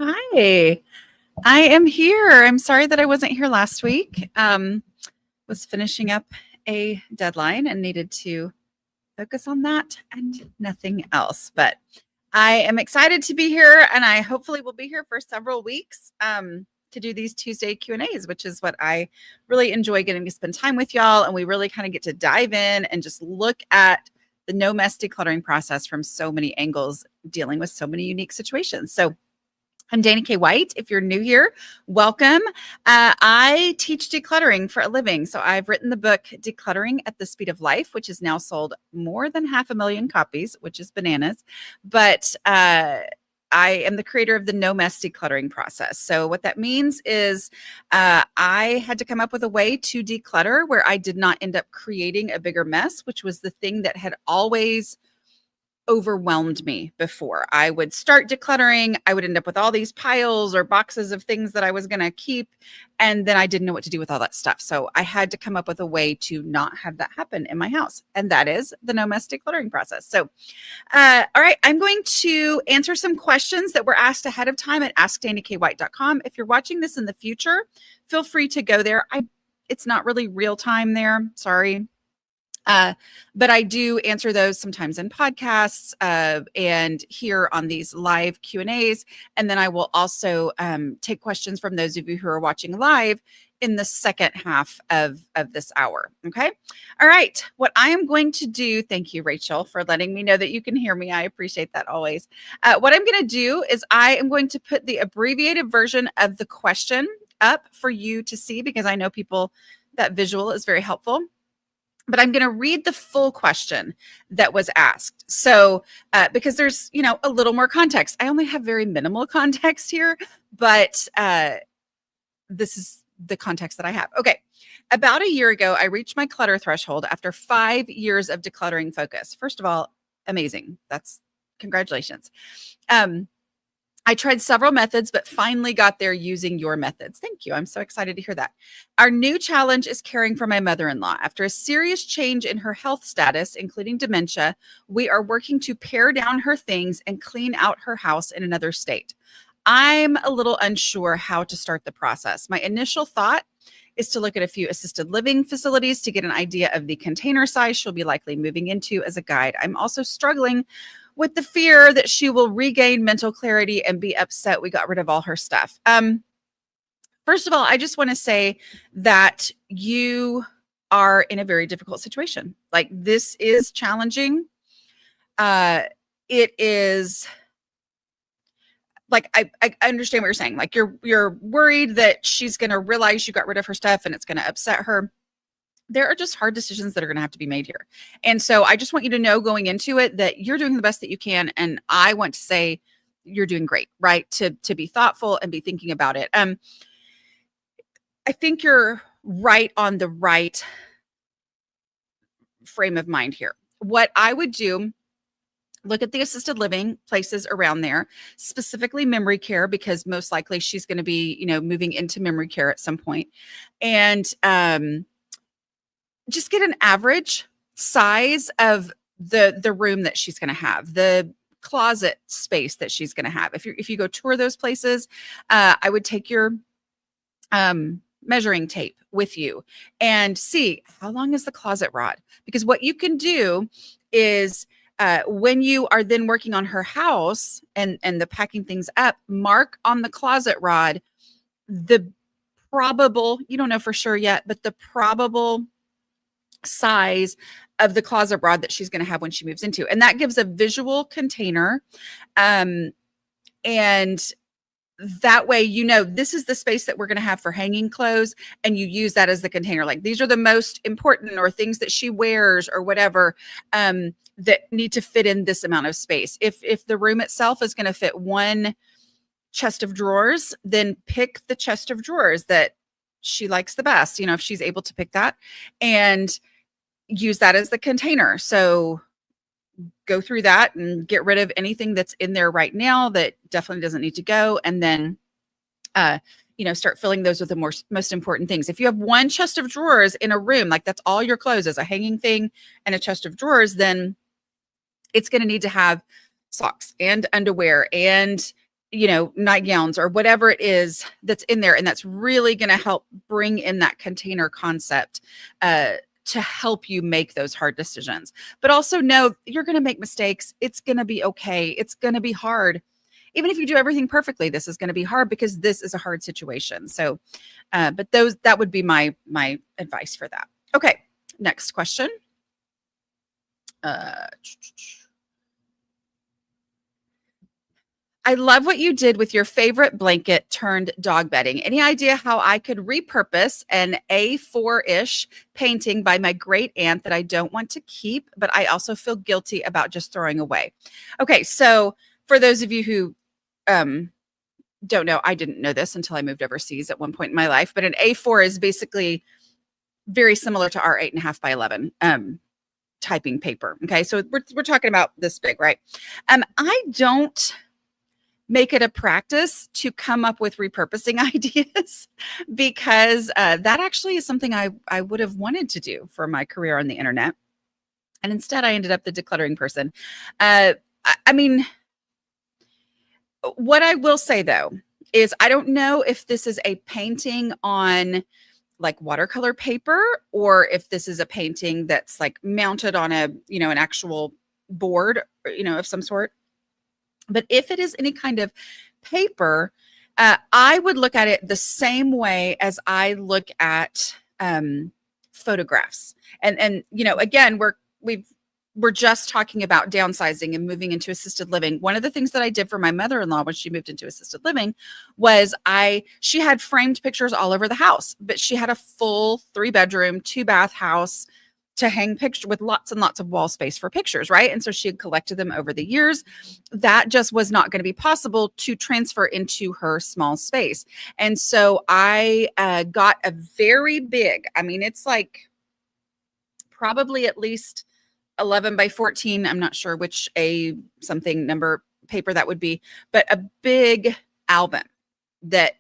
Hi, I am here. I'm sorry that I wasn't here last week. Was finishing up a deadline and needed to focus on that and nothing else. But I am excited to be here, and I hopefully will be here for several weeks to do these Tuesday Q&As, which is what I really enjoy, getting to spend time with y'all, and we really kind of get to dive in and just look at the no mess decluttering process from so many angles, dealing with so many unique situations. So I'm Dana K. White. If you're new here, welcome. I teach decluttering for a living. So I've written the book Decluttering at the Speed of Life, which has now sold more than 500,000 copies, which is bananas. But I am the creator of the no mess decluttering process. So what that means is I had to come up with a way to declutter where I did not end up creating a bigger mess, which was the thing that had always overwhelmed me before. I would start decluttering, I would end up with all these piles or boxes of things that I was going to keep, and then I didn't know what to do with all that stuff. So I had to come up with a way to not have that happen in my house, and that is the no mess decluttering process. So all right, I'm going to answer some questions that were asked ahead of time at askdanakWhite.com. If you're watching this in the future, feel free to go there. It's not really real time there, sorry. But I do answer those sometimes in podcasts and here on these live Q&As. And then I will also take questions from those of you who are watching live in the second half of this hour. Okay. All right. What I am going to do, thank you, Rachel, for letting me know that you can hear me. I appreciate that always. What I'm going to do is I am going to put the abbreviated version of the question up for you to see, because I know people, that visual is very helpful. But I'm going to read the full question that was asked. So, because there's, a little more context. I only have very minimal context here, but this is the context that I have. Okay. About a year ago, I reached my clutter threshold after 5 years of decluttering focus. First of all, amazing. That's congratulations. I tried several methods, but finally got there using your methods. Thank you. I'm so excited to hear that. Our new challenge is caring for my mother-in-law. After a serious change in her health status, including dementia, we are working to pare down her things and clean out her house in another state. I'm a little unsure how to start the process. My initial thought is to look at a few assisted living facilities to get an idea of the container size she'll be likely moving into as a guide. I'm also struggling with the fear that she will regain mental clarity and be upset we got rid of all her stuff. First of all, I just want to say that you are in a very difficult situation. Like, this is challenging. It is like, I understand what you're saying. Like, you're worried that she's going to realize you got rid of her stuff and it's going to upset her. There are just hard decisions that are going to have to be made here. And so I just want you to know going into it that you're doing the best that you can. And I want to say you're doing great, right? To be thoughtful and be thinking about it. I think you're right on the right frame of mind here. What I would do, look at the assisted living places around there, specifically memory care, because most likely she's going to be, moving into memory care at some point. And, just get an average size of the room that she's going to have, the closet space that she's going to have. If you go tour those places, I would take your measuring tape with you and see how long is the closet rod. Because what you can do is when you are then working on her house and the packing things up, mark on the closet rod the probable, you don't know for sure yet, but the probable size of the closet rod that she's going to have when she moves into. And that gives a visual container. And that way, this is the space that we're going to have for hanging clothes. And you use that as the container. Like, these are the most important, or things that she wears or whatever, that need to fit in this amount of space. If the room itself is going to fit one chest of drawers, then pick the chest of drawers that she likes the best, if she's able to pick that, and use that as the container. So go through that and get rid of anything that's in there right now that definitely doesn't need to go. And then, start filling those with the most important things. If you have one chest of drawers in a room, like that's all your clothes as a hanging thing and a chest of drawers, then it's going to need to have socks and underwear and nightgowns or whatever it is that's in there. And that's really going to help bring in that container concept to help you make those hard decisions. But also know you're going to make mistakes. It's going to be okay. It's going to be hard. Even if you do everything perfectly, this is going to be hard because this is a hard situation. So, but that would be my advice for that. Okay, next question. I love what you did with your favorite blanket turned dog bedding. Any idea how I could repurpose an A4-ish painting by my great aunt that I don't want to keep, but I also feel guilty about just throwing away? Okay, so for those of you who don't know, I didn't know this until I moved overseas at one point in my life, but an A4 is basically very similar to our 8.5 by 11 typing paper. Okay, so we're talking about this big, right? I don't make it a practice to come up with repurposing ideas because that actually is something I would have wanted to do for my career on the internet. And instead I ended up the decluttering person. I mean, what I will say though, is I don't know if this is a painting on like watercolor paper or if this is a painting that's like mounted on an actual board, of some sort. But if it is any kind of paper, I would look at it the same way as I look at photographs. And again, we're just talking about downsizing and moving into assisted living. One of the things that I did for my mother-in-law when she moved into assisted living was she had framed pictures all over the house, but she had a full 3-bedroom, 2-bath house to hang pictures with lots and lots of wall space for pictures, right? And so she had collected them over the years. That just was not going to be possible to transfer into her small space. And so I got a very big, it's like probably at least 11 by 14. I'm not sure which something number paper that would be, but a big album that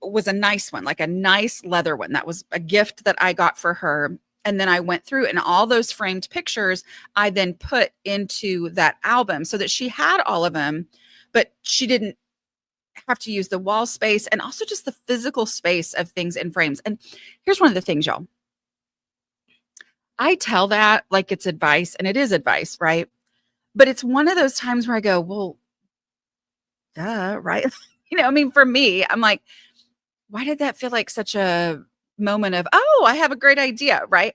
was a nice one, like a nice leather one. That was a gift that I got for her. And then I went through and all those framed pictures, I then put into that album so that she had all of them, but she didn't have to use the wall space and also just the physical space of things in frames. And here's one of the things, y'all. I tell that like it's advice, and it is advice, right? But it's one of those times where I go, well, duh, right? For me, I'm like, why did that feel like such a moment of, oh, I have a great idea, right?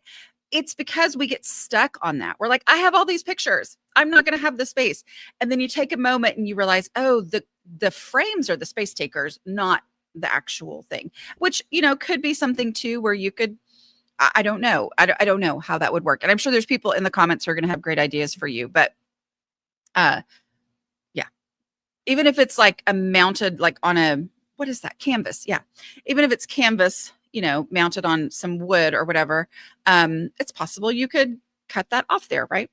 It's because we get stuck on that. We're like, I have all these pictures. I'm not going to have the space. And then you take a moment and you realize, oh, the frames are the space takers, not the actual thing, which, could be something too, where you could, I don't know. I don't know how that would work. And I'm sure there's people in the comments who are going to have great ideas for you, but yeah, even if it's like a mounted, like on a, what is that? Canvas. Yeah. Even if it's canvas, mounted on some wood or whatever, it's possible you could cut that off there, right?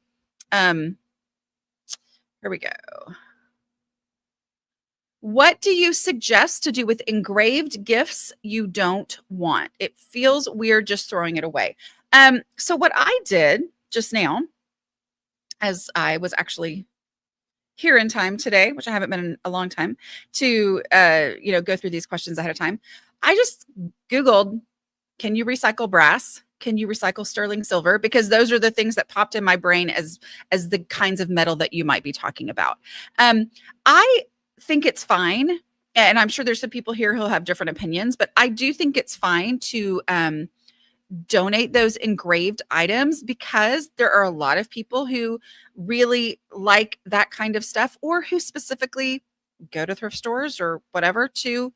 Here we go. What do you suggest to do with engraved gifts you don't want? It feels weird just throwing it away. So what I did just now, as I was actually here in time today, which I haven't been in a long time, to go through these questions ahead of time. I just Googled, can you recycle brass? Can you recycle sterling silver? Because those are the things that popped in my brain as the kinds of metal that you might be talking about. I think it's fine, and I'm sure there's some people here who'll have different opinions, but I do think it's fine to donate those engraved items because there are a lot of people who really like that kind of stuff, or who specifically go to thrift stores or whatever to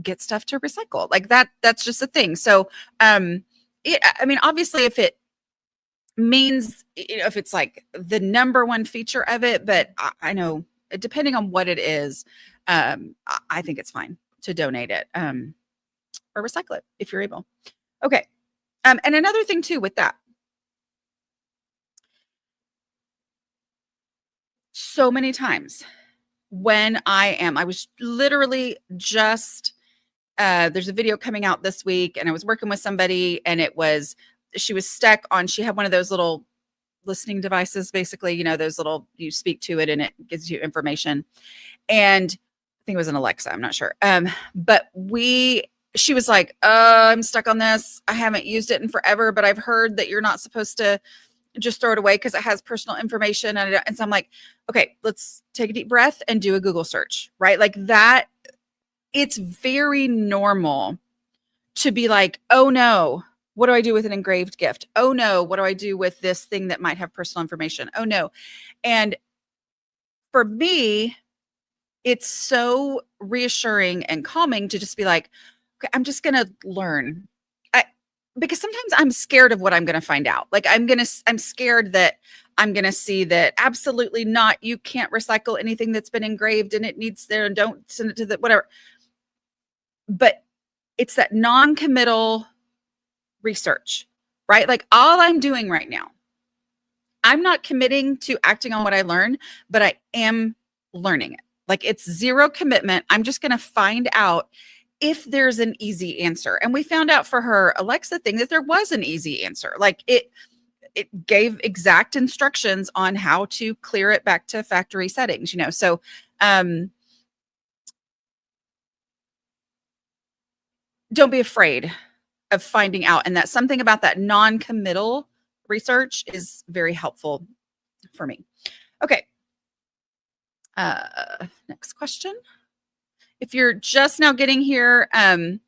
get stuff to recycle. Like that's just a thing. So obviously if it means, if it's like the number one feature of it, but I know depending on what it is, I think it's fine to donate it or recycle it if you're able. Okay. And another thing too with that, so many times when I was literally just, there's a video coming out this week and I was working with somebody and she was stuck on, she had one of those little listening devices, basically, those little, you speak to it and it gives you information. And I think it was an Alexa, I'm not sure. But she was like, I'm stuck on this. I haven't used it in forever, but I've heard that you're not supposed to just throw it away because it has personal information. And so I'm like, okay, let's take a deep breath and do a Google search, right? Like that. It's very normal to be like, oh no, what do I do with an engraved gift? Oh no, what do I do with this thing that might have personal information? Oh no. And for me, it's so reassuring and calming to just be like, okay, I'm just going to learn. Because sometimes I'm scared of what I'm going to find out. Like I'm scared that I'm going to see that absolutely not. You can't recycle anything that's been engraved and it needs there, and don't send it to the whatever. But it's that non-committal research, right? Like all I'm doing right now, I'm not committing to acting on what I learn, but I am learning it. Like it's zero commitment. I'm just going to find out if there's an easy answer. And we found out for her Alexa thing that there was an easy answer. Like it gave exact instructions on how to clear it back to factory settings, So, don't be afraid of finding out. And that's something about that non-committal research is very helpful for me. Okay. Next question. If you're just now getting here, I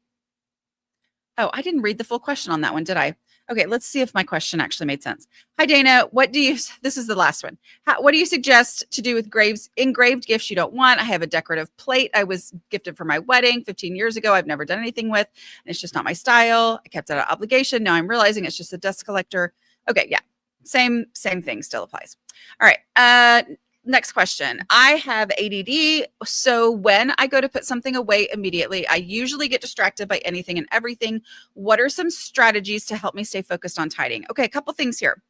didn't read the full question on that one, did I? Okay, let's see if my question actually made sense. Hi, Dana. This is the last one. What do you suggest to do with engraved gifts you don't want? I have a decorative plate I was gifted for my wedding 15 years ago. I've never done anything with, and it's just not my style. I kept it out of obligation. Now I'm realizing it's just a dust collector. Okay, yeah, same thing still applies. All right, next question. I have ADD, so when I go to put something away immediately, I usually get distracted by anything and everything. What are some strategies to help me stay focused on tidying? Okay, a couple things here.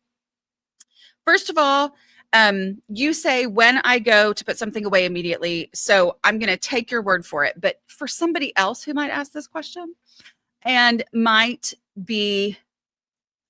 First of all, you say when I go to put something away immediately, so I'm going to take your word for it. But for somebody else who might ask this question and might be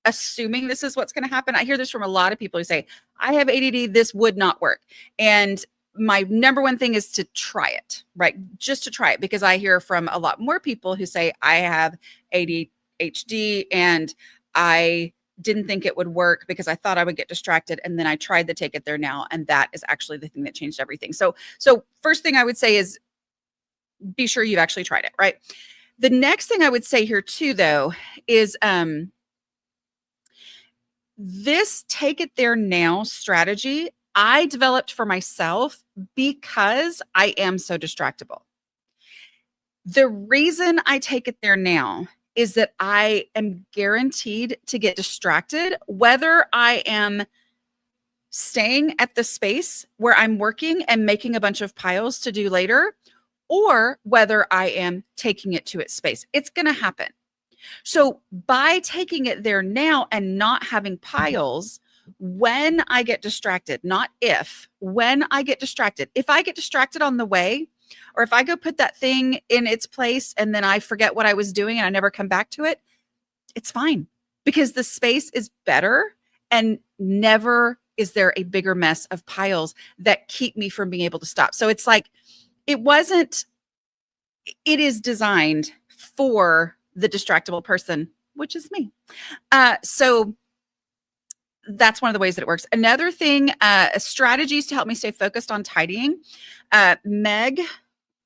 assuming this is what's going to happen. I hear this from a lot of people who say, I have ADD, this would not work. And my number one thing is to try it, right? Just to try it, because I hear from a lot more people who say, I have ADHD and I didn't think it would work because I thought I would get distracted. And then I tried to take it there now. And that is actually the thing that changed everything. So first thing I would say is be sure you've actually tried it, right? The next thing I would say here too, though, is, this take it there now strategy I developed for myself because I am so distractible. The reason I take it there now is that I am guaranteed to get distracted, whether I am staying at the space where I'm working and making a bunch of piles to do later, or whether I am taking it to its space. It's going to happen. So by taking it there now and not having piles, when I get distracted, not when I get distracted, if I get distracted on the way, or if I go put that thing in its place and then I forget what I was doing and I never come back to it, it's fine because the space is better and never is there a bigger mess of piles that keep me from being able to stop. So it's like, it is designed for the distractible person, which is me. So that's one of the ways that it works. Another thing, strategies to help me stay focused on tidying. Meg,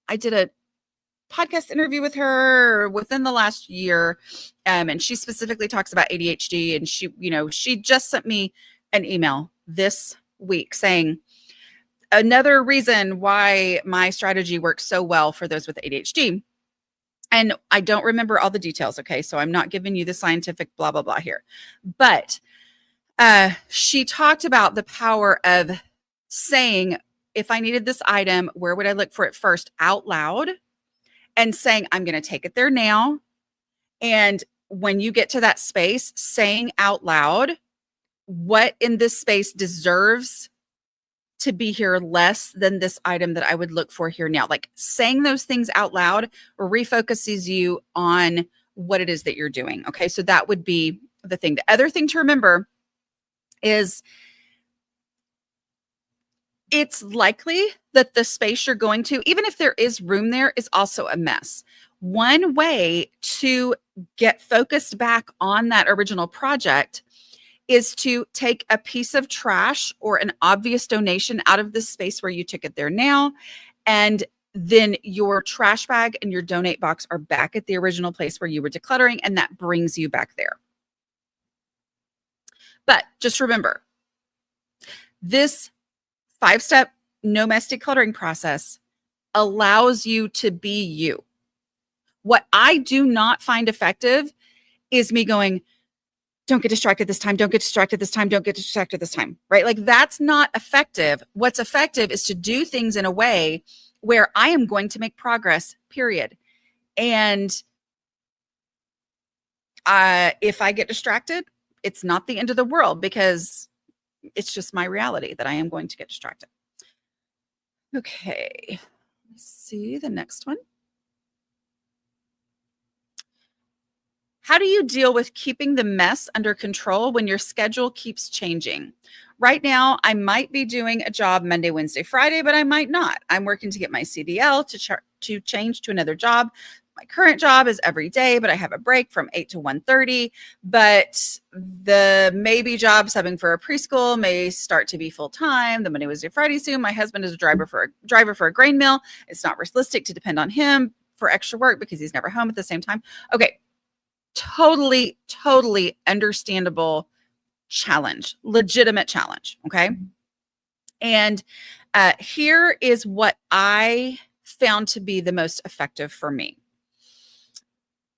I did a podcast interview with her within the last year. And she specifically talks about ADHD. And she just sent me an email this week saying, another reason why my strategy works so well for those with ADHD. And I don't remember all the details, okay? So I'm not giving you the scientific blah, blah, blah here. But she talked about the power of saying, if I needed this item, where would I look for it first out loud? And saying, I'm going to take it there now. And when you get to that space, saying out loud, what in this space deserves to be here less than this item that I would look for here now. Like saying those things out loud refocuses you on what it is that you're doing. Okay. So that would be the thing. The other thing to remember is it's likely that the space you're going to, even if there is room there, is also a mess. One way to get focused back on that original project is to take a piece of trash or an obvious donation out of the space where you took it there now, and then your trash bag and your donate box are back at the original place where you were decluttering, and that brings you back there. But just remember, this 5-step no mess decluttering process allows you to be you. What I do not find effective is me going, don't get distracted this time, don't get distracted this time, don't get distracted this time, right? Like, that's not effective. What's effective is to do things in a way where I am going to make progress, period. And if I get distracted, it's not the end of the world, because it's just my reality that I am going to get distracted. Okay, let's see the next one. How do you deal with keeping the mess under control when your schedule keeps changing? Right now, I might be doing a job Monday, Wednesday, Friday, but I might not. I'm working to get my CDL to change to another job. My current job is every day, but I have a break from 8 to 1:30. But the maybe job subbing for a preschool may start to be full time. The Monday, Wednesday, Friday soon. My husband is a driver for a grain mill. It's not realistic to depend on him for extra work because he's never home at the same time. Okay, totally understandable challenge, legitimate challenge. Okay, and here is what I found to be the most effective for me,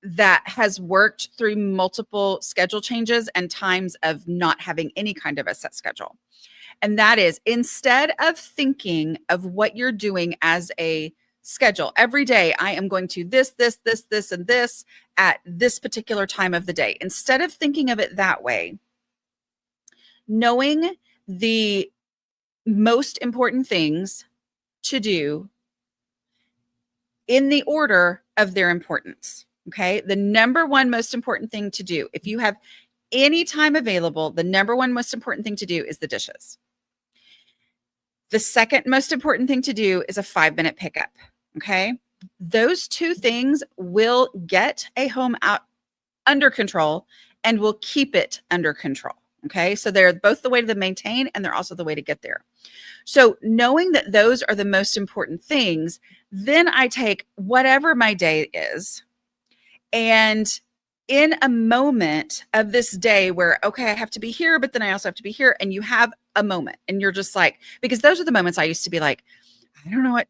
that has worked through multiple schedule changes and times of not having any kind of a set schedule. And that is, instead of thinking of what you're doing as a schedule, every day I am going to this, and this at this particular time of the day. Instead of thinking of it that way, knowing the most important things to do in the order of their importance. Okay. The number one most important thing to do, if you have any time available, the number one most important thing to do is the dishes. The second most important thing to do is a 5-minute pickup. Okay. Those two things will get a home out under control and will keep it under control. Okay. So they're both the way to maintain, and they're also the way to get there. So knowing that those are the most important things, then I take whatever my day is, and in a moment of this day where, okay, I have to be here, but then I also have to be here, and you have a moment and you're just like, because those are the moments I used to be like, I don't know what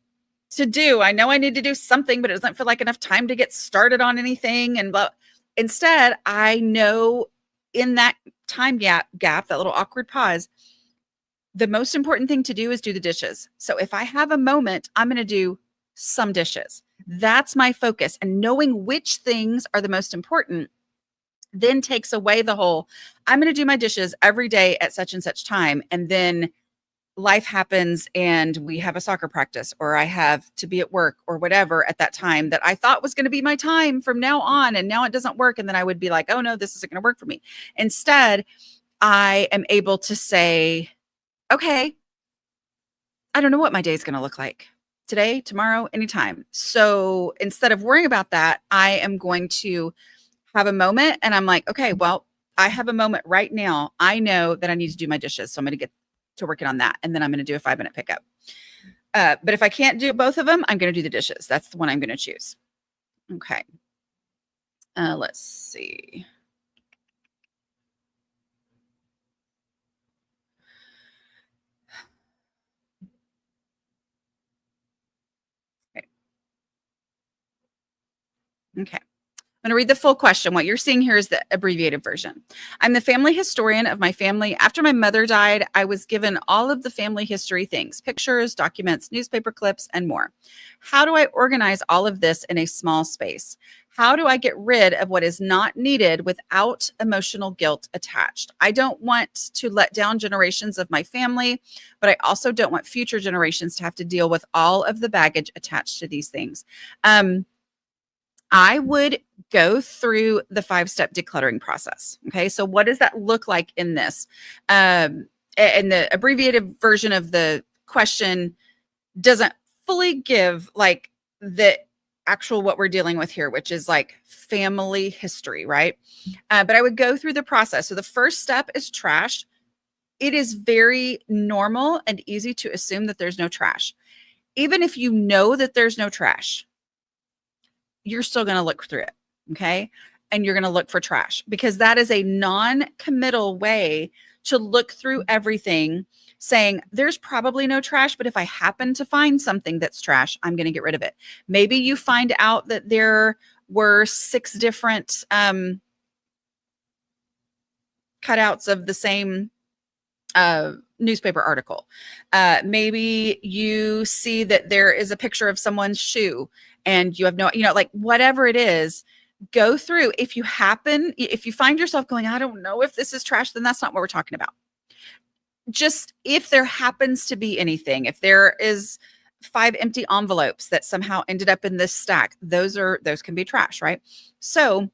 to do. I know I need to do something, but it doesn't feel like enough time to get started on anything. And blah. Instead, I know in that time gap, that little awkward pause, the most important thing to do is do the dishes. So if I have a moment, I'm going to do some dishes. That's my focus. And knowing which things are the most important then takes away the whole, I'm going to do my dishes every day at such and such time. And then life happens and we have a soccer practice, or I have to be at work or whatever at that time that I thought was going to be my time from now on. And now it doesn't work. And then I would be like, oh no, this isn't going to work for me. Instead, I am able to say, okay, I don't know what my day is going to look like today, tomorrow, anytime. So instead of worrying about that, I am going to have a moment and I'm like, okay, well, I have a moment right now. I know that I need to do my dishes. So I'm going to get to working on that. And then I'm going to do a 5-minute pickup. But if I can't do both of them, I'm going to do the dishes. That's the one I'm going to choose. Okay. Let's see. Okay. I'm going to read the full question. What you're seeing here is the abbreviated version. I'm the family historian of my family. After my mother died, I was given all of the family history things, pictures, documents, newspaper clips, and more. How do I organize all of this in a small space? How do I get rid of what is not needed without emotional guilt attached? I don't want to let down generations of my family, but I also don't want future generations to have to deal with all of the baggage attached to these things. I would go through the 5-step decluttering process. Okay. So what does that look like in this? And the abbreviated version of the question doesn't fully give like the actual what we're dealing with here, which is like family history, right? But I would go through the process. So the first step is trash. It is very normal and easy to assume that there's no trash. Even if you know that there's no trash, you're still going to look through it. Okay. And you're going to look for trash because that is a non-committal way to look through everything, saying there's probably no trash, but if I happen to find something that's trash, I'm going to get rid of it. Maybe you find out that there were 6 different cutouts of the same newspaper article. Maybe you see that there is a picture of someone's shoe and you have no, like whatever it is, go through. If you find yourself going, I don't know if this is trash, then that's not what we're talking about. Just if there happens to be anything, if there is 5 empty envelopes that somehow ended up in this stack, those can be trash, right? So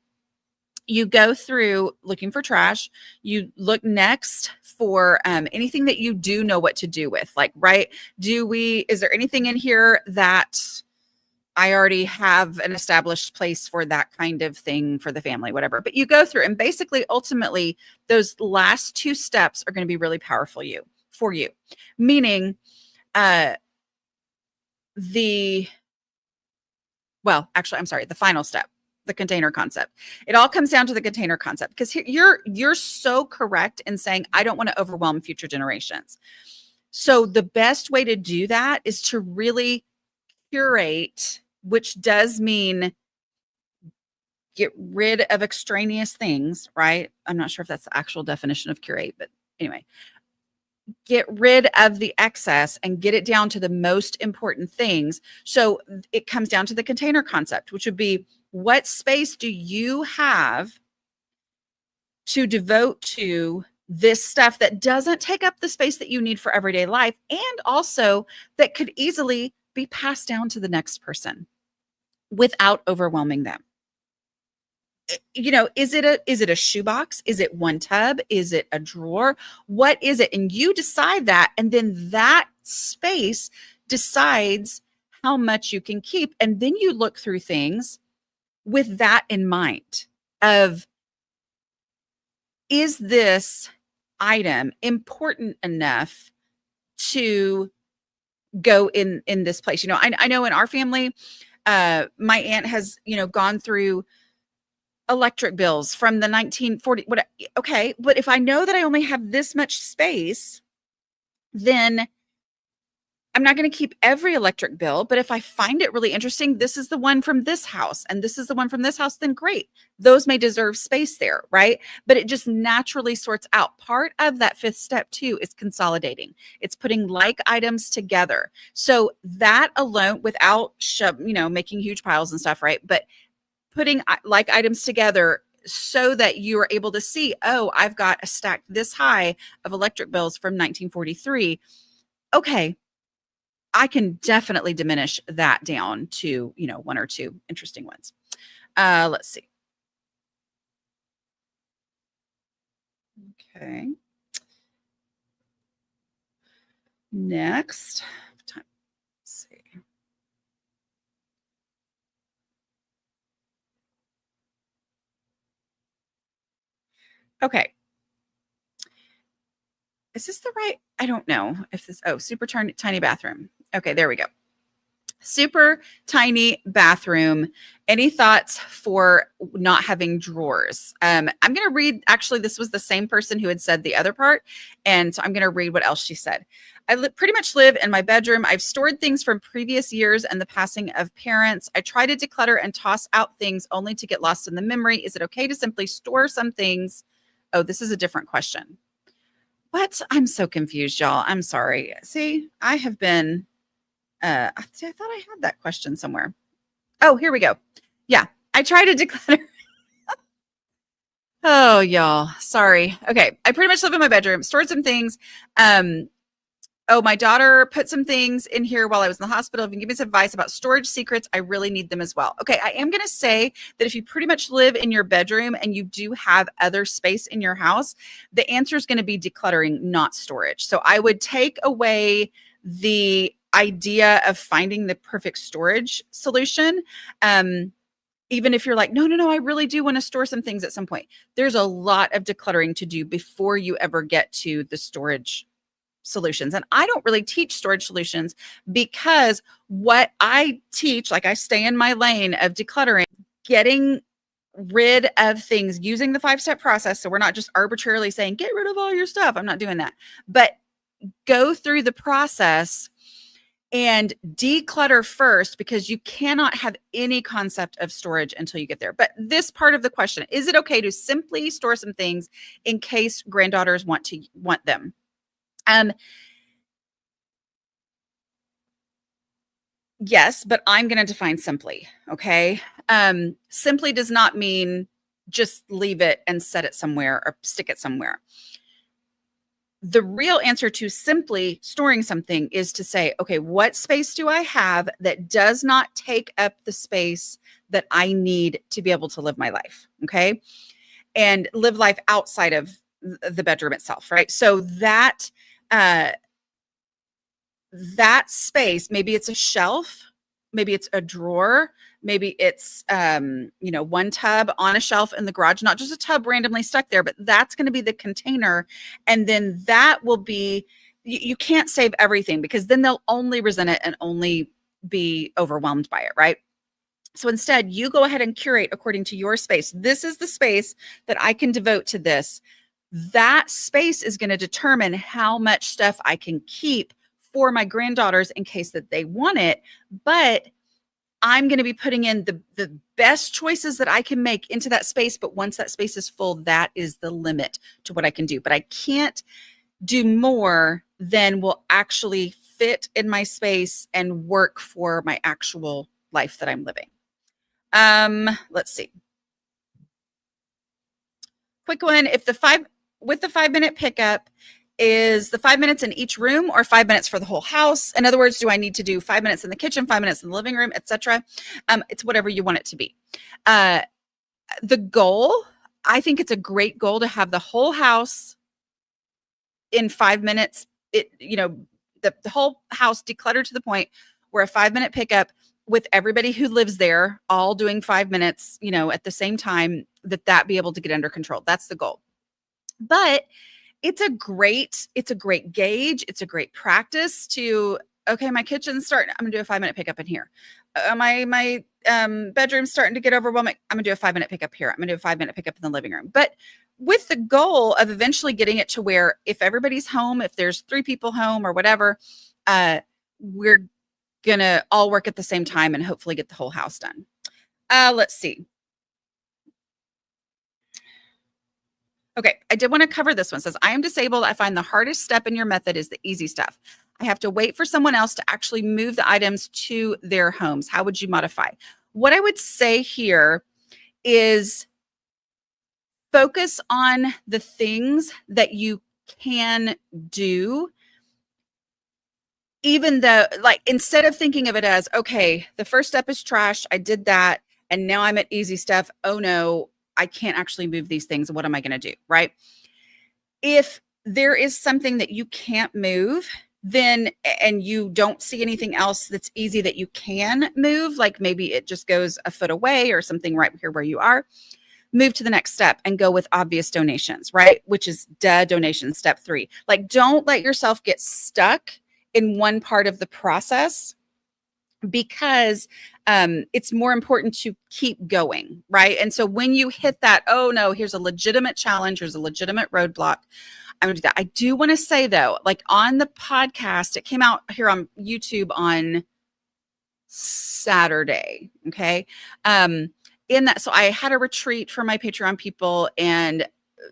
you go through looking for trash. You look next for anything that you do know what to do with. Like, right? Is there anything in here that I already have an established place for that kind of thing for the family, whatever. But you go through and basically, ultimately, those last 2 steps are going to be really powerful for you. Meaning, the final step, the container concept. It all comes down to the container concept because you're so correct in saying, I don't want to overwhelm future generations. So the best way to do that is to really curate, which does mean get rid of extraneous things, right? I'm not sure if that's the actual definition of curate, but anyway, get rid of the excess and get it down to the most important things. So it comes down to the container concept, which would be, what space do you have to devote to this stuff that doesn't take up the space that you need for everyday life, and also that could easily be passed down to the next person without overwhelming them? Is it a shoebox? Is it one tub? Is it a drawer? What is it? And you decide that, and then that space decides how much you can keep. And then you look through things with that in mind of, is this item important enough to go in this place? I know in our family, my aunt has, gone through electric bills from the 1940. Okay, but if I know that I only have this much space, then I'm not going to keep every electric bill. But if I find it really interesting, this is the one from this house and this is the one from this house, then great. Those may deserve space there, right? But it just naturally sorts out. Part of that 5th step too is consolidating. It's putting like items together. So that alone, without making huge piles and stuff, right? But putting like items together so that you are able to see, oh, I've got a stack this high of electric bills from 1943. Okay, I can definitely diminish that down to, 1 or 2 interesting ones. Let's see. Okay. Next. Let's see. Okay. Is this the right? I don't know if this, super tiny bathroom. Okay, there we go. Super tiny bathroom. Any thoughts for not having drawers? I'm going to read, actually, this was the same person who had said the other part. And so I'm going to read what else she said. I pretty much live in my bedroom. I've stored things from previous years and the passing of parents. I try to declutter and toss out things only to get lost in the memory. Is it okay to simply store some things? Oh, this is a different question. What? I'm so confused, y'all. I'm sorry. See, I have been, I thought I had that question somewhere. Oh, here we go. Yeah, I try to declutter. Oh, y'all. Sorry. Okay. I pretty much live in my bedroom, stored some things. oh, my daughter put some things in here while I was in the hospital. If you can give me some advice about storage secrets, I really need them as well. Okay, I am going to say that if you pretty much live in your bedroom and you do have other space in your house, the answer is going to be decluttering, not storage. So I would take away the idea of finding the perfect storage solution. Even if you're like, no, I really do want to store some things at some point. There's a lot of decluttering to do before you ever get to the storage solutions. And I don't really teach storage solutions because what I teach, like I stay in my lane of decluttering, getting rid of things using the 5-step process. So we're not just arbitrarily saying, get rid of all your stuff. I'm not doing that, but go through the process and declutter first, because you cannot have any concept of storage until you get there. But this part of the question, is it okay to simply store some things in case granddaughters want them? Yes, but I'm going to define simply. Okay. Simply does not mean just leave it and set it somewhere or stick it somewhere. The real answer to simply storing something is to say, okay, what space do I have that does not take up the space that I need to be able to live my life? Okay. And live life outside of the bedroom itself. Right. So that space, maybe it's a shelf, maybe it's a drawer, maybe it's one tub on a shelf in the garage, not just a tub randomly stuck there, but that's going to be the container. And then that will be, you can't save everything, because then they'll only resent it and only be overwhelmed by it, right? So instead, you go ahead and curate according to your space. This is the space that I can devote to this. That space is going to determine how much stuff I can keep for my granddaughters in case that they want it. But I'm going to be putting in the best choices that I can make into that space. But once that space is full, that is the limit to what I can do. But I can't do more than will actually fit in my space and work for my actual life that I'm living. Let's see. Quick one. If the 5-minute pickup, is the 5 minutes in each room or 5 minutes for the whole house? In other words, do I need to do 5 minutes in the kitchen, 5 minutes in the living room, etc.? It's whatever you want it to be. The goal, I think it's a great goal to have the whole house in 5 minutes. The whole house decluttered to the point where a 5-minute pickup with everybody who lives there all doing 5 minutes, at the same time, that be able to get under control. That's the goal. But it's a great gauge. It's a great practice to, okay, my kitchen's starting, I'm gonna do a 5-minute pickup in here. My bedroom's starting to get overwhelming. I'm gonna do a 5-minute pickup here. I'm gonna do a 5-minute pickup in the living room. But with the goal of eventually getting it to where if everybody's home, if there's 3 people home or whatever, we're gonna all work at the same time and hopefully get the whole house done. Let's see. Okay, I did want to cover this one. It says, I am disabled. I find the hardest step in your method is the easy stuff. I have to wait for someone else to actually move the items to their homes. How would you modify? What I would say here is focus on the things that you can do, even though, like, instead of thinking of it as, okay, the first step is trash. I did that. And now I'm at easy stuff. Oh no, I can't actually move these things. What am I going to do? Right? If there is something that you can't move, then, and you don't see anything else that's easy that you can move, like maybe it just goes a foot away or something right here where you are, move to the next step and go with obvious donations, right? Which is donation, step 3. Like, don't let yourself get stuck in one part of the process, because it's more important to keep going, right? And so when you hit that, oh no, here's a legitimate challenge, here's a legitimate roadblock, I'm gonna do that. I do want to say though, like on the podcast, it came out here on YouTube on Saturday, okay? In that, so I had a retreat for my Patreon people, and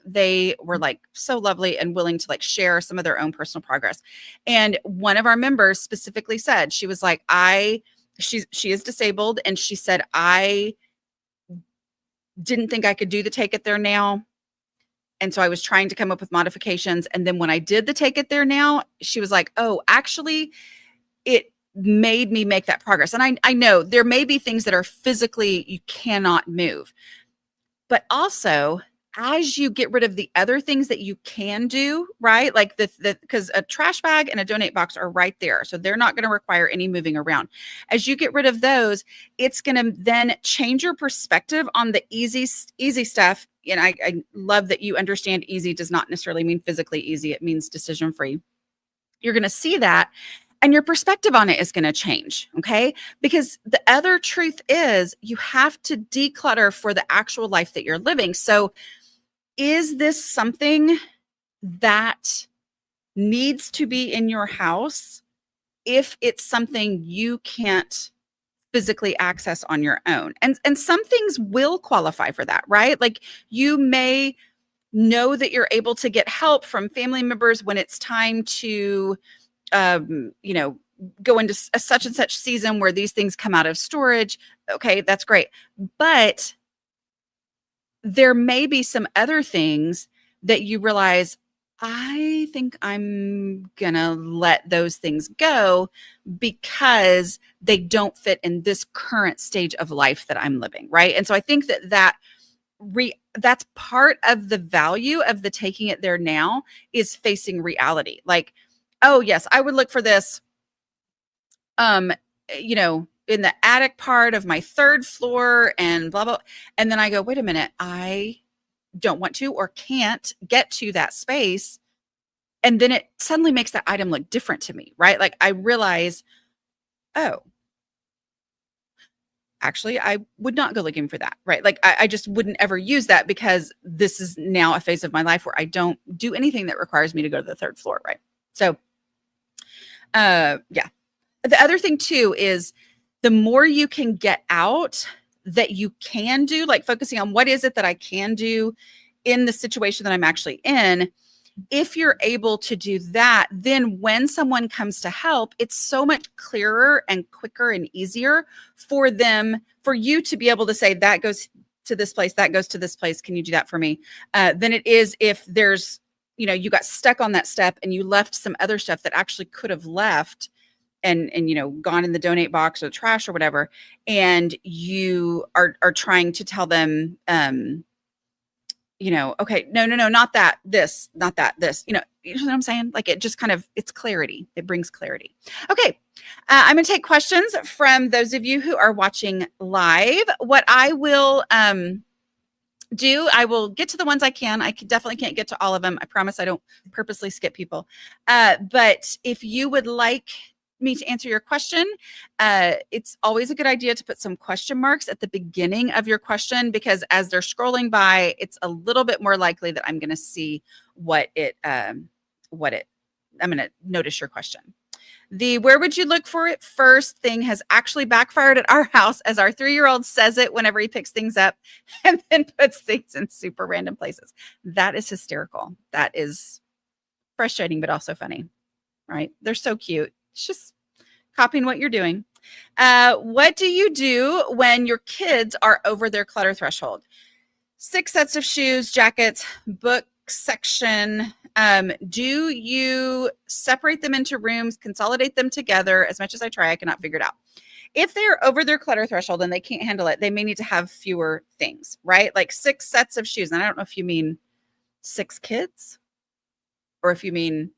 they were like so lovely and willing to like share some of their own personal progress. And one of our members specifically said, she was like, she is disabled. And she said, I didn't think I could do the Take It There Now. And so I was trying to come up with modifications. And then when I did the take it there now, she was like, oh, actually, it made me make that progress. And I know there may be things that are physically you cannot move, but also as you get rid of the other things that you can do, right? Like because a trash bag and a donate box are right there. So they're not going to require any moving around. As you get rid of those, it's going to then change your perspective on the easy stuff. And I love that you understand easy does not necessarily mean physically easy. It means decision free. You're going to see that and your perspective on it is going to change. Okay. Because the other truth is you have to declutter for the actual life that you're living. So is this something that needs to be in your house if it's something you can't physically access on your own? And some things will qualify for that, right? Like you may know that you're able to get help from family members when it's time to go into a such and such season where these things come out of storage. Okay, that's great. But there may be some other things that you realize, I think I'm gonna let those things go because they don't fit in this current stage of life that I'm living, right? And so I think that's part of the value of the taking it there now is facing reality. Like, oh yes, I would look for this, in the attic part of my third floor and blah, blah. And then I go, wait a minute, I don't want to or can't get to that space. And then it suddenly makes that item look different to me, right? Like I realize, oh, actually, I would not go looking for that, right? Like I just wouldn't ever use that because this is now a phase of my life where I don't do anything that requires me to go to the third floor, right? So, yeah. The other thing too is the more you can get out that you can do, like focusing on what is it that I can do in the situation that I'm actually in. If you're able to do that, then when someone comes to help, it's so much clearer and quicker and easier for you to be able to say, that goes to this place, that goes to this place. Can you do that for me? Than it is if there's, you got stuck on that step and you left some other stuff that actually could have left and gone in the donate box or the trash or whatever. And you are trying to tell them, okay, no, not that, this, not that, this, you know what I'm saying? Like it just it's clarity. It brings clarity. Okay. I'm going to take questions from those of you who are watching live. What I will, I will get to the ones I can. I definitely can't get to all of them. I promise I don't purposely skip people. But if you would like me to answer your question, it's always a good idea to put some question marks at the beginning of your question, because as they're scrolling by, it's a little bit more likely that I'm going to see I'm going to notice your question. The where would you look for it first thing has actually backfired at our house, as our 3-year-old says it whenever he picks things up and then puts things in super random places. That is hysterical. That is frustrating, but also funny, right? They're so cute. It's just copying what you're doing. What do you do when your kids are over their clutter threshold? 6 sets of shoes, jackets, book section. Do you separate them into rooms, consolidate them together? As much as I try, I cannot figure it out. If they're over their clutter threshold and they can't handle it, they may need to have fewer things, right? Like 6 sets of shoes. And I don't know if you mean 6 kids or if you mean,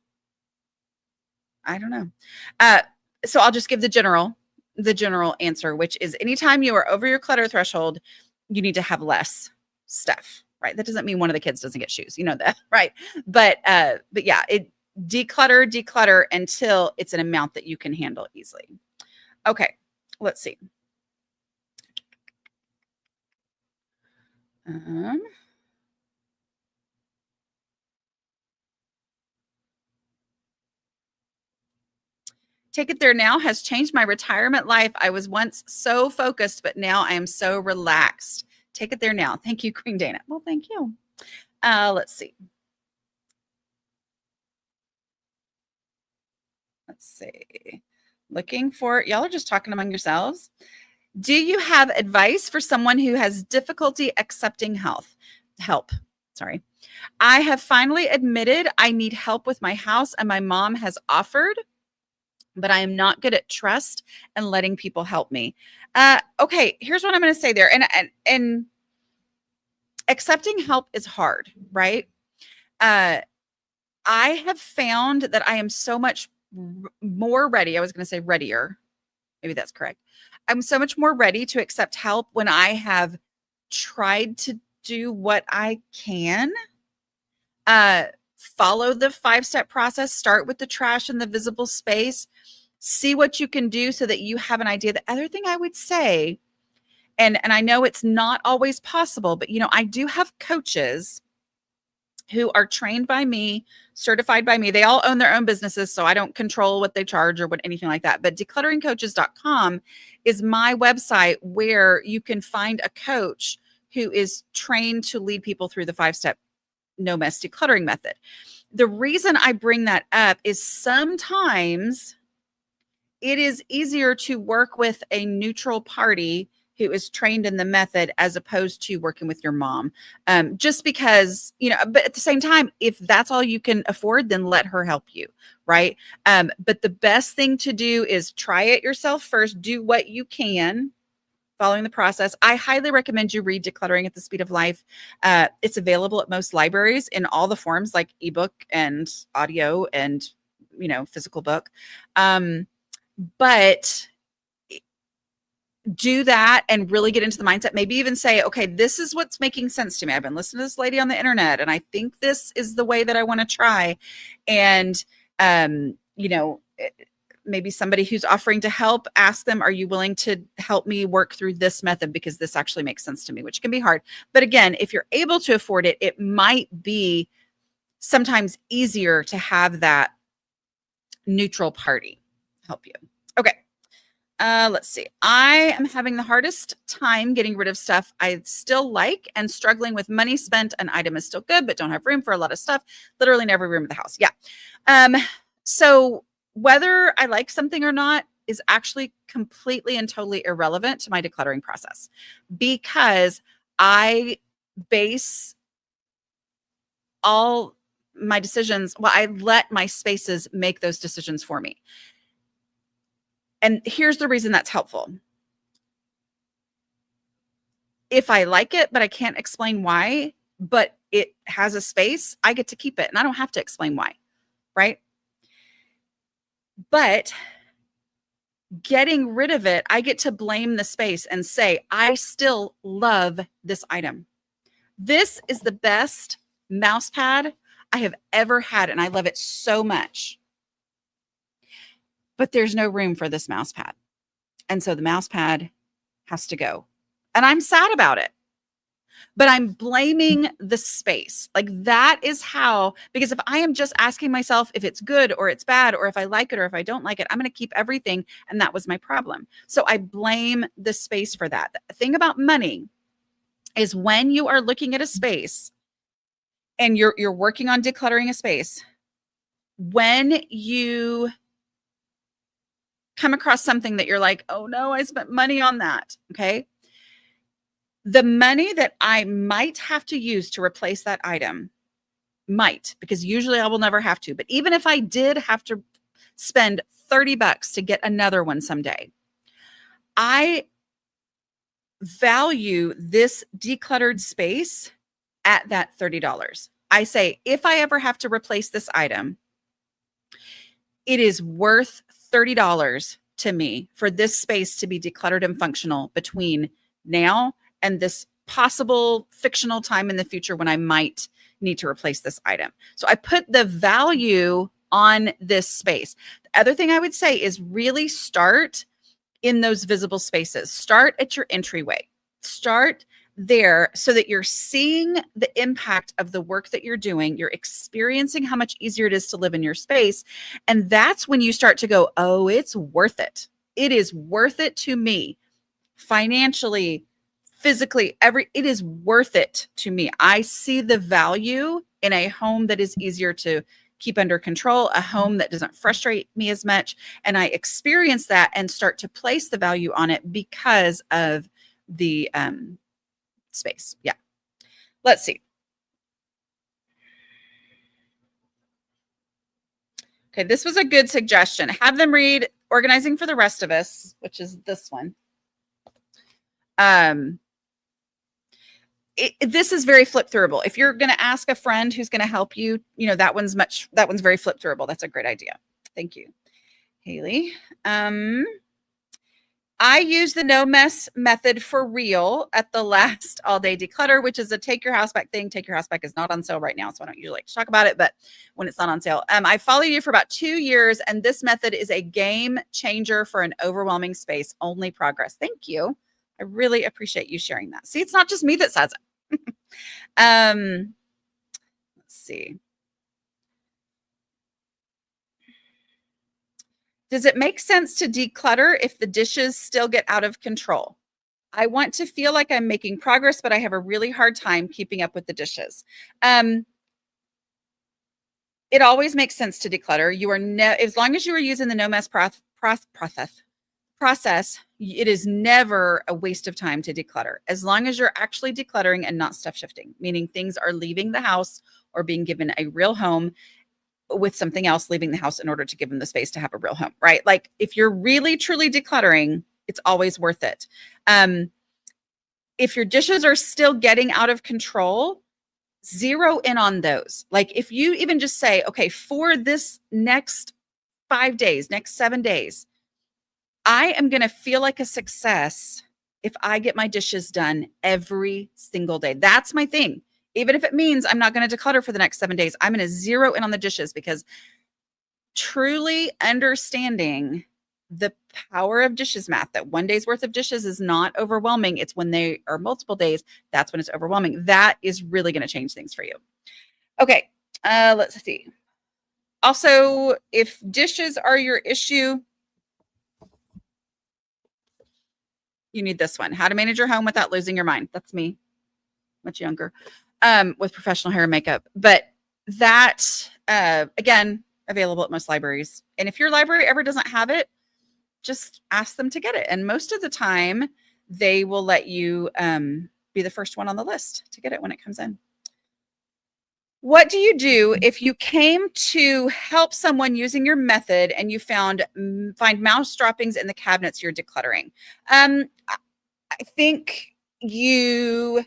I don't know. So I'll just give the general answer, which is anytime you are over your clutter threshold, you need to have less stuff, right? That doesn't mean one of the kids doesn't get shoes, you know that, right? But yeah, declutter until it's an amount that you can handle easily. Okay, let's see. Take it there now has changed my retirement life. I was once so focused, but now I am so relaxed. Take it there now. Thank you, Queen Dana. Well, thank you. Let's see. Looking for, y'all are just talking among yourselves. Do you have advice for someone who has difficulty accepting help? Sorry. I have finally admitted I need help with my house, and my mom has offered, but I am not good at trust and letting people help me. Okay, here's what I'm going to say there. And accepting help is hard, right? I have found that I am so much more ready. I was going to say readier. Maybe that's correct. I'm so much more ready to accept help when I have tried to do what I can. Follow the 5-step process. Start with the trash and the visible space. See what you can do so that you have an idea. The other thing I would say, and I know it's not always possible, but I do have coaches who are trained by me, certified by me. They all own their own businesses, so I don't control what they charge or what anything like that. But declutteringcoaches.com is my website where you can find a coach who is trained to lead people through the 5-step no mess decluttering method. The reason I bring that up is sometimes it is easier to work with a neutral party who is trained in the method as opposed to working with your mom. Just because, but at the same time, if that's all you can afford, then let her help you, right? But the best thing to do is try it yourself first, do what you can, following the process. I highly recommend you read Decluttering at the Speed of Life. It's available at most libraries in all the forms, like ebook and audio and, physical book. But do that and really get into the mindset. Maybe even say, okay, this is what's making sense to me. I've been listening to this lady on the internet, and I think this is the way that I want to try. And, maybe somebody who's offering to help, ask them, are you willing to help me work through this method? Because this actually makes sense to me, which can be hard. But again, if you're able to afford it, it might be sometimes easier to have that neutral party help you. Okay. Let's see. I am having the hardest time getting rid of stuff I still like and struggling with money spent. An item is still good, but don't have room for a lot of stuff. Literally in every room of the house. Yeah. So whether I like something or not is actually completely and totally irrelevant to my decluttering process, because I base all my decisions. Well, I let my spaces make those decisions for me. And here's the reason that's helpful. If I like it, but I can't explain why, but it has a space, I get to keep it and I don't have to explain why, right? But getting rid of it, I get to blame the space and say, I still love this item. This is the best mouse pad I have ever had, and I love it so much. But there's no room for this mouse pad. And so the mouse pad has to go. And I'm sad about it. But I'm blaming the space. Like, that is how, because if I am just asking myself if it's good or it's bad, or if I like it or if I don't like it, I'm going to keep everything. And that was my problem. So I blame the space for that. The thing about money is, when you are looking at a space and you're working on decluttering a space, when you come across something that you're like, oh no, I spent money on that. Okay. The money that I might have to use to replace that item, because usually I will never have to, but even if I did have to spend $30 to get another one someday, I value this decluttered space at that $30. I say, if I ever have to replace this item, it is worth $30 to me for this space to be decluttered and functional between now and this possible fictional time in the future when I might need to replace this item. So I put the value on this space. The other thing I would say is really start in those visible spaces. Start at your entryway. Start there so that you're seeing the impact of the work that you're doing. You're experiencing how much easier it is to live in your space. And that's when you start to go, oh, it's worth it. It is worth it to me financially, physically, it is worth it to me. I see the value in a home that is easier to keep under control, a home that doesn't frustrate me as much. And I experience that and start to place the value on it because of the space. Yeah. Let's see. Okay, this was a good suggestion. Have them read Organizing for the Rest of Us, which is this one. This is very flip throughable. If you're going to ask a friend who's going to help you, that one's very flip throughable. That's a great idea. Thank you, Haley. I use the no mess method for real at the last all day declutter, which is a take your house back thing. Take your house back is not on sale right now, so I don't usually like to talk about it, but when it's not on sale, I followed you for about 2 years, and this method is a game changer for an overwhelming space. Only progress. Thank you. I really appreciate you sharing that. See, it's not just me that says it. Let's see. Does it make sense to declutter if the dishes still get out of control? I want to feel like I'm making progress, but I have a really hard time keeping up with the dishes. It always makes sense to declutter. You are as long as you are using the no mess process, it is never a waste of time to declutter. As long as you're actually decluttering and not stuff shifting, meaning things are leaving the house or being given a real home, with something else leaving the house in order to give them the space to have a real home, right? Like if you're really truly decluttering, it's always worth it. If your dishes are still getting out of control, zero in on those. Like if you even just say, okay, for this next 5 days, next 7 days, I am going to feel like a success if I get my dishes done every single day. That's my thing. Even if it means I'm not going to declutter for the next 7 days, I'm going to zero in on the dishes, because truly understanding the power of dishes math, that 1 day's worth of dishes is not overwhelming. It's when they are multiple days, that's when it's overwhelming. That is really going to change things for you. Okay, let's see. Also, if dishes are your issue, you need this one. How to manage your home without losing your mind. That's me, much younger. With professional hair and makeup. But that, again, available at most libraries. And if your library ever doesn't have it, just ask them to get it. And most of the time, they will let you be the first one on the list to get it when it comes in. What do you do if you came to help someone using your method and you find mouse droppings in the cabinets you're decluttering? I think you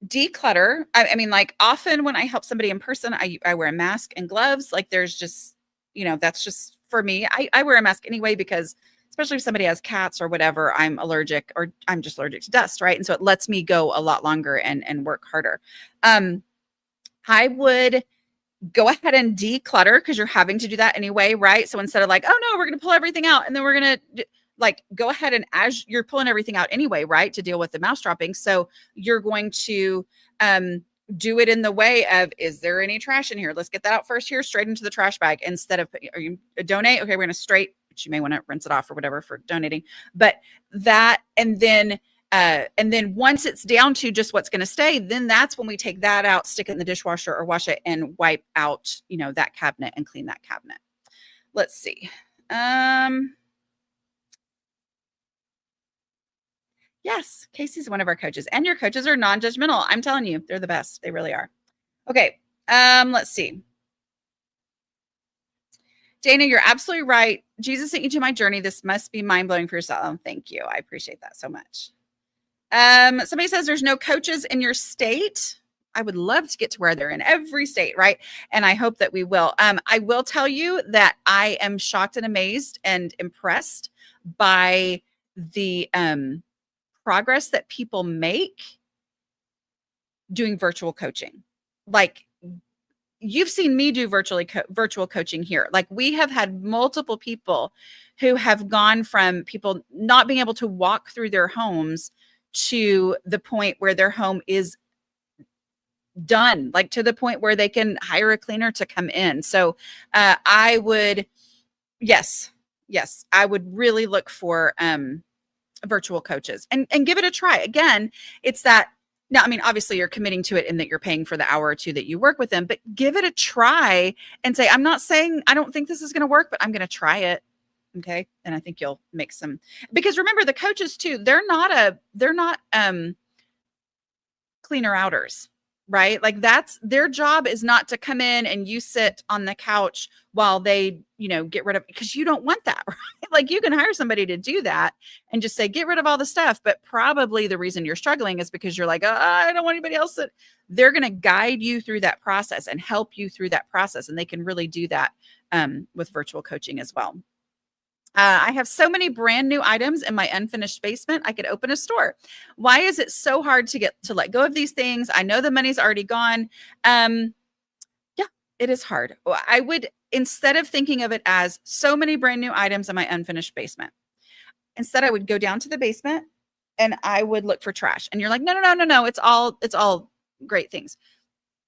declutter. I mean, like often when I help somebody in person, I wear a mask and gloves. Like there's just, that's just for me. I wear a mask anyway, because especially if somebody has cats or whatever, I'm allergic, or I'm just allergic to dust, right? And so it lets me go a lot longer and work harder. I would go ahead and declutter, because you're having to do that anyway, right? So instead of like, oh no, we're going to pull everything out and then we're going to like go ahead and, as you're pulling everything out anyway, right, to deal with the mouse droppings. So you're going to do it in the way of, is there any trash in here? Let's get that out first here, straight into the trash bag, instead of, are you donate? Okay, we're going to straight, but you may want to rinse it off or whatever for donating. But that, and then once it's down to just what's going to stay, then that's when we take that out, stick it in the dishwasher or wash it, and wipe out, that cabinet and clean that cabinet. Let's see. Yes, Casey's one of our coaches, and your coaches are non-judgmental. I'm telling you, they're the best. They really are. Okay. Let's see. Dana, you're absolutely right. Jesus sent you to my journey. This must be mind-blowing for yourself. Oh, thank you. I appreciate that so much. Somebody says there's no coaches in your state. I would love to get to where they're in every state, right? And I hope that we will. I will tell you that I am shocked and amazed and impressed by the progress that people make doing virtual coaching. Like, you've seen me do virtual coaching here. Like, we have had multiple people who have gone from people not being able to walk through their homes to the point where their home is done, like to the point where they can hire a cleaner to come in. So I would, yes, I would really look for virtual coaches and give it a try. Again, it's that, now, I mean, obviously you're committing to it in that you're paying for the hour or two that you work with them, but give it a try and say, I'm not saying I don't think this is going to work, but I'm going to try it. Okay. And I think you'll make some, because remember, the coaches too, they're not cleaner outers. right? Like that's their job is not to come in and you sit on the couch while they, get rid of, because you don't want that, right? Like you can hire somebody to do that and just say, get rid of all the stuff. But probably the reason you're struggling is because you're like, I don't want anybody else that they're going to guide you through that process and help you through that process. And they can really do that with virtual coaching as well. I have so many brand new items in my unfinished basement. I could open a store. Why is it so hard to let go of these things? I know the money's already gone. Yeah, it is hard. I would, instead of thinking of it as so many brand new items in my unfinished basement, instead I would go down to the basement and I would look for trash. And you're like, no. It's all great things.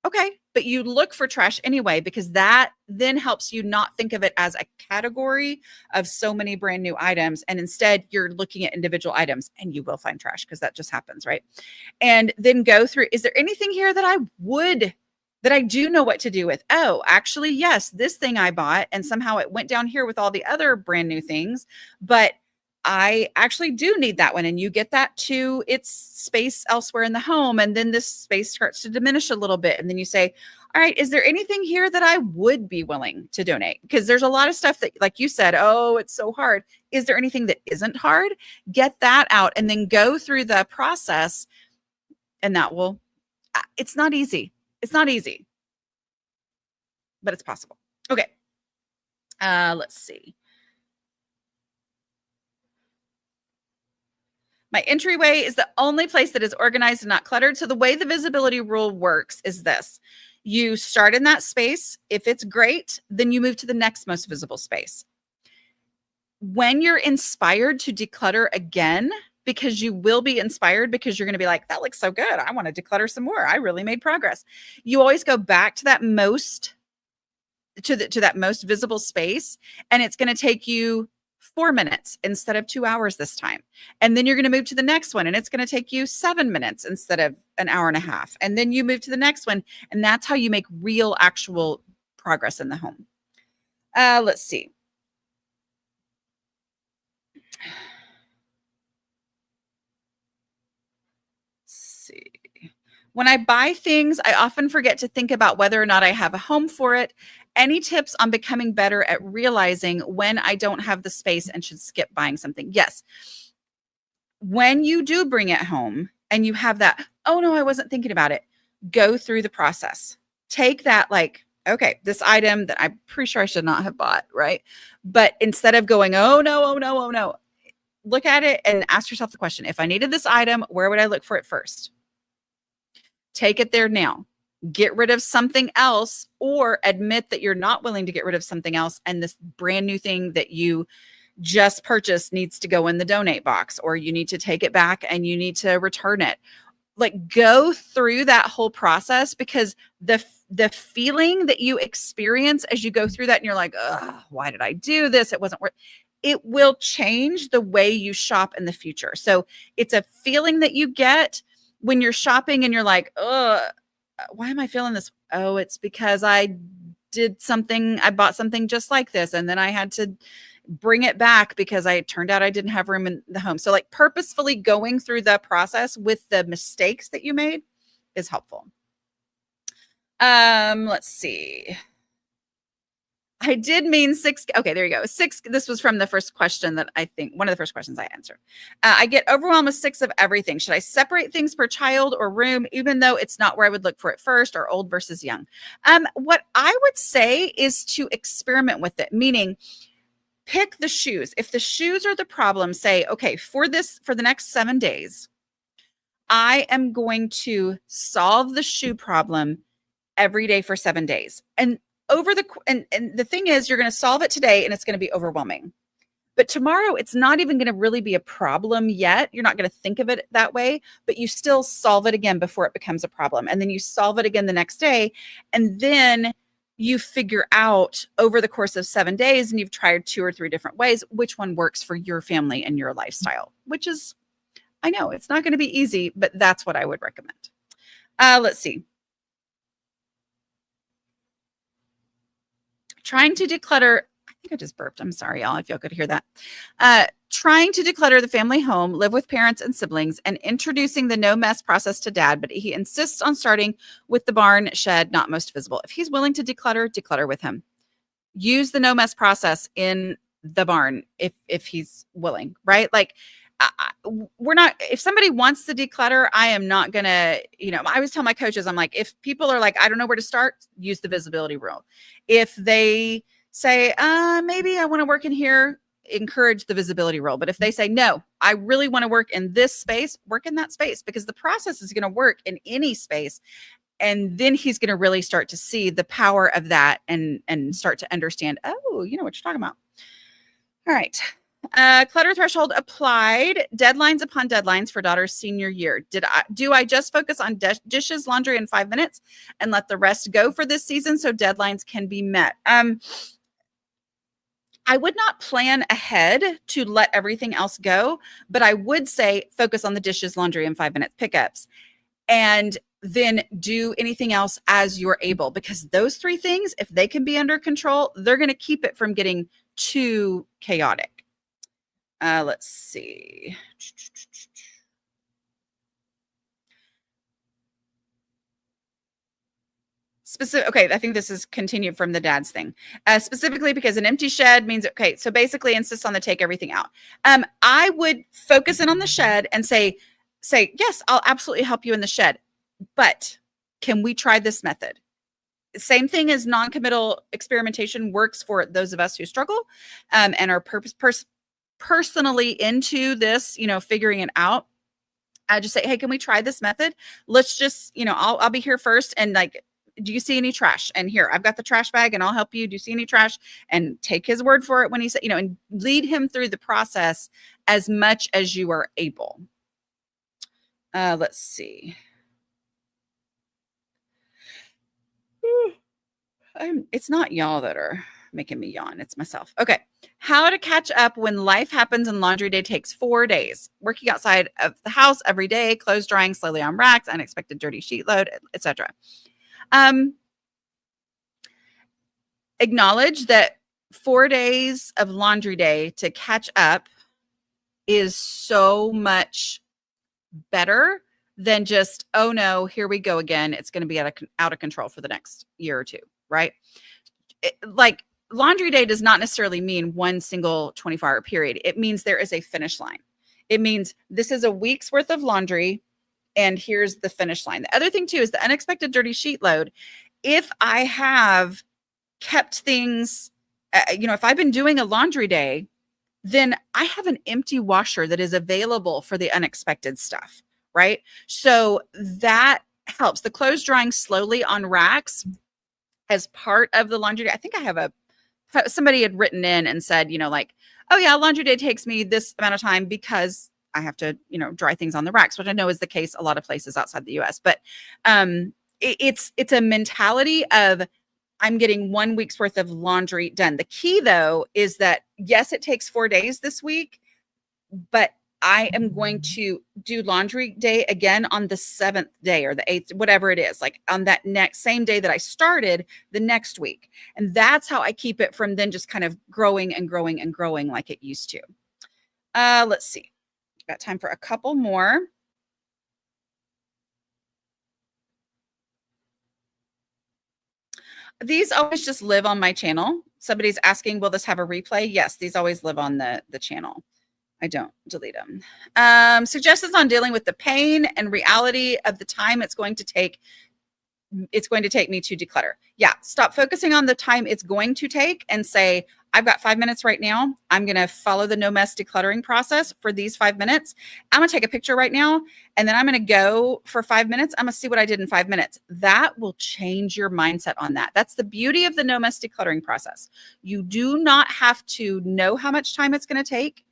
Okay, but you look for trash anyway, because that then helps you not think of it as a category of so many brand new items. And instead you're looking at individual items, and you will find trash because that just happens, right? And then go through, is there anything here that I do know what to do with? Oh, actually, yes, this thing I bought and somehow it went down here with all the other brand new things, but I actually do need that one. And you get that to its space elsewhere in the home. And then this space starts to diminish a little bit. And then you say, all right, is there anything here that I would be willing to donate? Because there's a lot of stuff that, like you said, oh, it's so hard. Is there anything that isn't hard? Get that out and then go through the process. And that will, it's not easy. It's not easy, but it's possible. Okay. Let's see. My entryway is the only place that is organized and not cluttered. So the way the visibility rule works is this. You start in that space. If it's great, then you move to the next most visible space. When you're inspired to declutter again, because you will be inspired because you're going to be like, that looks so good. I want to declutter some more. I really made progress. You always go back to that most visible space, and it's going to take you 4 minutes instead of 2 hours this time. And then you're going to move to the next one, and it's going to take you 7 minutes instead of an hour and a half. And then you move to the next one. And that's how you make real, actual progress in the home. Let's see. When I buy things, I often forget to think about whether or not I have a home for it. Any tips on becoming better at realizing when I don't have the space and should skip buying something? Yes. When you do bring it home and you have that, oh no, I wasn't thinking about it, go through the process. Take that, like, okay, this item that I'm pretty sure I should not have bought, right? But instead of going, oh no, look at it and ask yourself the question, if I needed this item, where would I look for it first? Take it there now. Get rid of something else, or admit that you're not willing to get rid of something else, and this brand new thing that you just purchased needs to go in the donate box, or you need to take it back and you need to return it. Like, go through that whole process, because the feeling that you experience as you go through that and you're like, why did I do this? It wasn't worth it. Will change the way you shop in the future. So it's a feeling that you get when you're shopping and you're like, why am I feeling this? Oh, it's because I bought something just like this, and then I had to bring it back because it turned out I didn't have room in the home. So like purposefully going through the process with the mistakes that you made is helpful. Let's see. I did mean 6. Okay, there you go. 6. This was from the first question that I think one of the first questions I answered. I get overwhelmed with 6 of everything. Should I separate things per child or room, even though it's not where I would look for it first, or old versus young? What I would say is to experiment with it, meaning pick the shoes. If the shoes are the problem, say, okay, for the next 7 days, I am going to solve the shoe problem every day for 7 days. And the thing is, you're going to solve it today and it's going to be overwhelming. But tomorrow, it's not even going to really be a problem yet. You're not going to think of it that way, but you still solve it again before it becomes a problem. And then you solve it again the next day. And then you figure out over the course of 7 days, and you've tried 2 or 3 different ways, which one works for your family and your lifestyle, which is, I know it's not going to be easy, but that's what I would recommend. Let's see. Trying to declutter. I think I just burped. I'm sorry, y'all, if y'all could hear that. trying to declutter the family home, live with parents and siblings, and introducing the no mess process to dad, but he insists on starting with the barn shed not most visible. If he's willing to declutter with him. Use the no mess process in the barn if he's willing, right? Like we're not, if somebody wants to declutter, I am not gonna, I always tell my coaches, I'm like, if people are like, I don't know where to start, use the visibility rule. If they say, maybe I want to work in here, encourage the visibility rule. But if they say, no, I really want to work in this space, work in that space, because the process is going to work in any space. And then he's going to really start to see the power of that and start to understand, oh, you know what you're talking about. All right. Clutter threshold applied. Deadlines upon deadlines for daughter's senior year. Do I just focus on dishes, laundry in 5 minutes and let the rest go for this season so deadlines can be met? I would not plan ahead to let everything else go, but I would say focus on the dishes, laundry in 5 minutes pickups, and then do anything else as you're able, because those 3 things, if they can be under control, they're going to keep it from getting too chaotic. Let's see. Okay, I think this is continued from the dad's thing. Specifically because an empty shed means, okay, so basically insist on the take everything out. I would focus in on the shed and say, yes, I'll absolutely help you in the shed, but can we try this method? Same thing as non-committal experimentation works for those of us who struggle and are personally into this, figuring it out. I just say, hey, can we try this method? Let's just, I'll be here first. And like, do you see any trash? And here, I've got the trash bag and I'll help you. Do you see any trash? And take his word for it when he said, and lead him through the process as much as you are able. Let's see. It's not y'all that are making me yawn. It's myself. Okay. How to catch up when life happens and laundry day takes 4 days. Working outside of the house every day, clothes drying slowly on racks, unexpected dirty sheet load, etc. Acknowledge that 4 days of laundry day to catch up is so much better than just, oh no, here we go again. It's going to be out of control for the next year or two, right? Like laundry day does not necessarily mean one single 24-hour period. It means there is a finish line. It means this is a week's worth of laundry and here's the finish line. The other thing too is the unexpected dirty sheet load. If I have kept things, if I've been doing a laundry day, then I have an empty washer that is available for the unexpected stuff, right? So that helps. The clothes drying slowly on racks as part of the laundry day. I think I have somebody had written in and said, like, oh yeah, laundry day takes me this amount of time because I have to, dry things on the racks, which I know is the case a lot of places outside the US. But it's a mentality of I'm getting 1 week's worth of laundry done. The key though is that yes, it takes 4 days this week, but I am going to do laundry day again on the 7th day or the 8th, whatever it is, like on that same day that I started the next week. And that's how I keep it from then just kind of growing and growing and growing like it used to. Let's see. Got time for a couple more. These always just live on my channel. Somebody's asking, will this have a replay? Yes, these always live on the channel. I don't delete them. Suggestions on dealing with the pain and reality of the time it's going to take me to declutter. Yeah, stop focusing on the time it's going to take and say, I've got 5 minutes right now. I'm going to follow the no mess decluttering process for these 5 minutes. I'm going to take a picture right now, and then I'm going to go for 5 minutes. I'm going to see what I did in 5 minutes. That will change your mindset on that. That's the beauty of the no mess decluttering process. You do not have to know how much time it's going to take.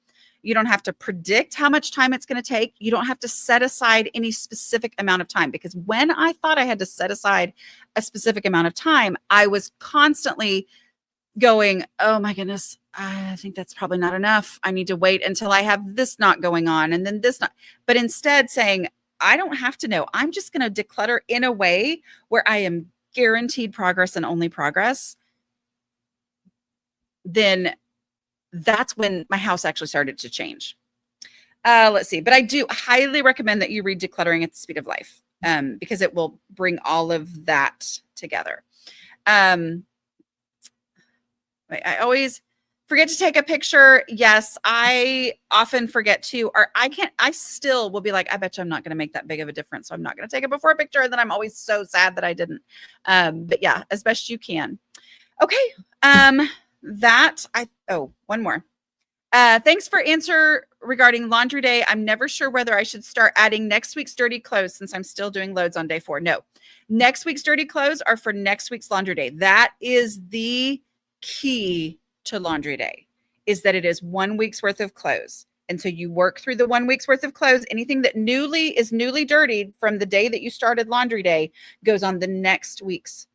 You don't have to predict how much time it's going to take. You don't have to set aside any specific amount of time, because when I thought I had to set aside a specific amount of time, I was constantly going, oh my goodness, I think that's probably not enough. I need to wait until I have this not going on and then this not. But instead saying, I don't have to know. I'm just going to declutter in a way where I am guaranteed progress and only progress. Then that's when my house actually started to change. Let's see. But I do highly recommend that you read Decluttering at the Speed of Life, because it will bring all of that together. I always forget to take a picture. Yes, I often forget to, or I still will be like, I bet you I'm not going to make that big of a difference. So I'm not going to take a before picture. And then I'm always so sad that I didn't. But yeah, as best you can. Okay. One more. Thanks for answer regarding laundry day. I'm never sure whether I should start adding next week's dirty clothes since I'm still doing loads on day 4. No, next week's dirty clothes are for next week's laundry day. That is the key to laundry day, is that it is 1 week's worth of clothes. And so you work through the 1 week's worth of clothes. Anything that is newly dirtied from the day that you started laundry day goes on the next week's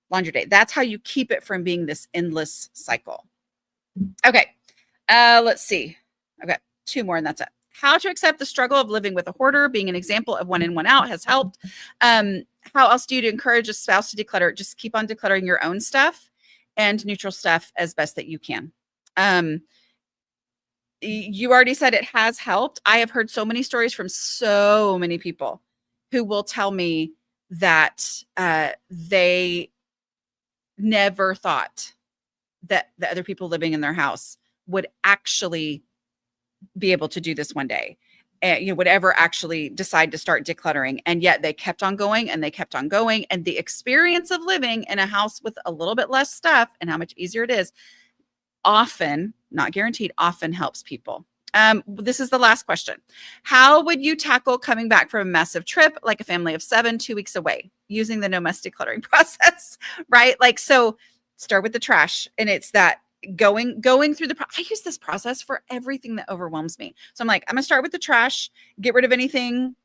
laundry day. That's how you keep it from being this endless cycle. Okay. Let's see. I've got 2 more and that's it. How to accept the struggle of living with a hoarder, being an example of one in, one out has helped. How else do you encourage a spouse to declutter? Just keep on decluttering your own stuff and neutral stuff as best that you can. You already said it has helped. I have heard so many stories from so many people who will tell me that they never thought that the other people living in their house would actually be able to do this one day, and would ever actually decide to start decluttering. And yet they kept on going and they kept on going. And the experience of living in a house with a little bit less stuff and how much easier it is often, not guaranteed, often helps people. This is the last question. How would you tackle coming back from a massive trip, like a family of 7, 2 weeks away, using the no mess decluttering process, right? Like, so start with the trash. And it's that going through I use this process for everything that overwhelms me. So I'm like, I'm gonna start with the trash, get rid of anything,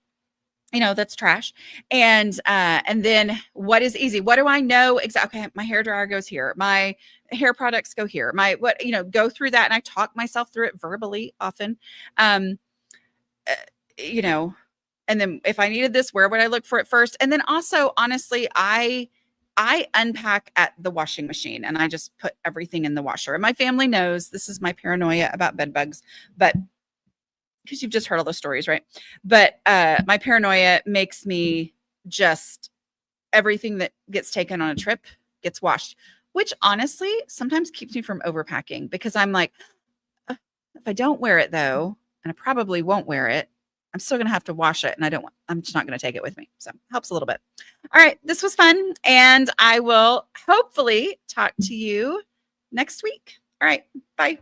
that's trash. And then what is easy? What do I know exactly? Okay, my hair dryer goes here. My hair products go here. Go through that. And I talk myself through it verbally often. And then if I needed this, where would I look for it first? And then also, honestly, I unpack at the washing machine and I just put everything in the washer. And my family knows this is my paranoia about bed bugs, but because you've just heard all those stories, right? But my paranoia makes me just everything that gets taken on a trip gets washed, which honestly sometimes keeps me from overpacking, because I'm like, if I don't wear it though, and I probably won't wear it, I'm still going to have to wash it. And I'm just not going to take it with me. So it helps a little bit. All right. This was fun. And I will hopefully talk to you next week. All right. Bye.